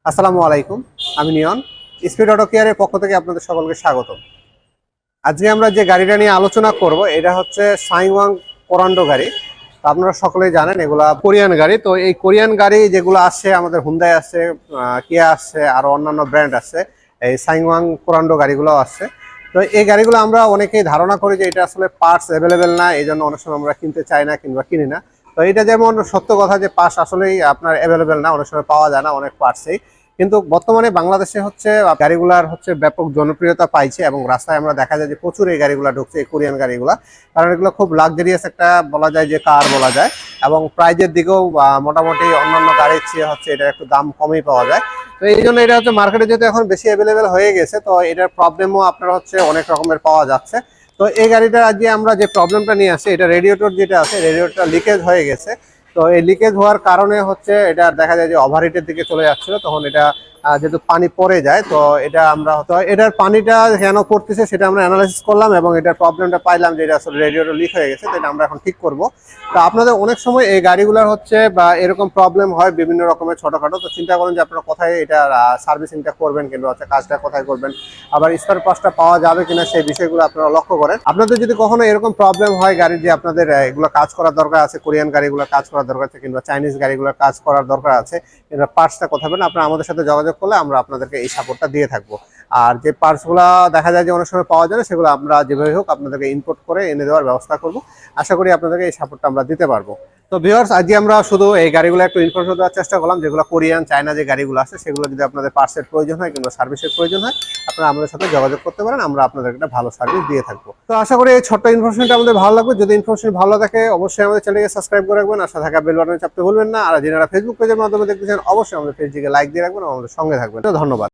আসসালামু আলাইকুম, আমি নিয়ন। স্পিড অটো কেয়ারের পক্ষ থেকে আপনাদের সকলকে স্বাগত। আজকে আমরা যে গাড়িটা নিয়ে আলোচনা করব এটা হচ্ছে সাংওয়াং কোরান্ডো গাড়ি। তো আপনারা সকলেই জানেন এগুলা কোরিয়ান গাড়ি। তো এই কোরিয়ান গাড়ি যেগুলো আসছে, আমাদের হুন্ডাই আসছে, কিয়া আসছে, আরো অন্যান্য ব্র্যান্ড আসছে, এই সাংওয়াং কোরান্ডো গাড়িগুলো আসছে। তো এই গাড়িগুলো আমরা অনেকেই ধারণা করি যে এটা আসলে পার্টস অ্যাভেলেবেল না, এই জন্য অনেক সময় আমরা কিনতে চাই না কিংবা কিনি না। তো এটা যেমন সত্য কথা যে পার্টস আসলেই আপনার অ্যাভেলেবেল না, অনেক সময় পাওয়া যায় না অনেক পার্টসেই। কিন্তু বর্তমানে বাংলাদেশে হচ্ছে গাড়িগুলার হচ্ছে ব্যাপক জনপ্রিয়তা পাইছে এবং রাস্তায় আমরা দেখা যায় যে প্রচুর এই গাড়িগুলো ঢুকছে, এই কোরিয়ান গাড়িগুলা। কারণ এগুলো খুব লাক্সারিয়াস একটা বলা যায় যে কার বলা যায়, এবং প্রাইজের দিকেও মোটামুটি অন্যান্য গাড়ির চেয়ে হচ্ছে এটা একটু দাম কমই পাওয়া যায়। তো এই জন্য এটা হচ্ছে মার্কেটে যেহেতু এখন বেশি অ্যাভেলেবেল হয়ে গেছে, তো এটার প্রবলেমও আপনার হচ্ছে অনেক রকমের পাওয়া যাচ্ছে। তো এই গাড়িটা আজকে আমরা যে প্রবলেমটা নিয়ে আসি, এটা রেডিয়েটর যেটা আছে, রেডিয়েটরটা লিকেজ হয়ে গেছে। তো এই লিকেজ হওয়ার কারণে হচ্ছে এটা দেখা যায় যে ওভারহিটের দিকে চলে যাচ্ছিল, তখন এটা যেহেতু পানি পড়ে যায়, তো এটা আমরা তো এটার পানিটা কেন পড়তেছে সেটা আমরা অ্যানালাইসিস করলাম এবং এটার প্রবলেমটা পাইলাম যে এটা আসলে রেডিয়েটর লিক হয়ে গেছে। তো এটা আমরা এখন ঠিক করব। তো আপনাদের অনেক সময় এই গাড়িগুলোর হচ্ছে বা এরকম প্রবলেম হয় বিভিন্ন রকমের ছোটখাটো। তো চিন্তা করেন যে আপনারা কোথায় এটা সার্ভিসিংটা করবেন কিংবা হচ্ছে কাজটা কোথায় করবেন, আবার স্পেয়ার পার্টসটা পাওয়া যাবে কিনা সেই বিষয়গুলো আপনারা লক্ষ্য করেন। আপনাদের যদি কখনো এরকম প্রবলেম হয় গাড়ির, যে আপনাদের এগুলো কাজ করার দরকার আছে, কোরিয়ান গাড়িগুলো কাজ করার দরকার আছে কিংবা চাইনিজ গাড়িগুলোর কাজ করার দরকার আছে, কিংবা পার্টসটা কোথায় পাবেন, আপনারা আমাদের সাথে যোগাযোগ করলে আমরা আপনাদেরকে এই সাপোর্টটা দিয়ে থাকবো। আর যে পার্টসগুলো দেখা যায় যে অনেক সময় পাওয়া যায় না, সেগুলো আমরা যেভাবে হোক আপনাদেরকে ইম্পোর্ট করে এনে দেওয়ার ব্যবস্থা করব। আশা করি আপনাদেরকে এই সাপোর্টটা আমরা দিতে পারবো। তো ভিউয়ার্স, আজকে আমরা শুধু এই গাড়িগুলো একটু ইনফরমেশন দেওয়ার চেষ্টা করলাম, যেগুলো কোরিয়ান চায়না যে গাড়িগুলো আছে, সেগুলো যদি আপনাদের পার্টসের প্রয়োজন হয় কিংবা সার্ভিসের প্রয়োজন হয়, আপনারা আমাদের সাথে যোগাযোগ করতে পারেন, আমরা আপনাদেরকে একটা ভালো সার্ভিস দিয়ে থাকবো। তো আশা করি এই ছোট্ট ইনফরমেশনটা আমাদের ভালো লাগবে। যদি ইনফরমেশন ভালো থাকে অবশ্যই আমাদের চ্যানেলকে সাবস্ক্রাইব করে রাখবেন, আর সাথে থাকা বেল বাটনে চাপতে ভুলবেন না। আর যারা ফেসবুক পেজের মাধ্যমে দেখতেছেন অবশ্যই আমাদের পেজটিকে লাইক দিয়ে রাখবেন এবং আমাদের সঙ্গে থাকবেন। ধন্যবাদ।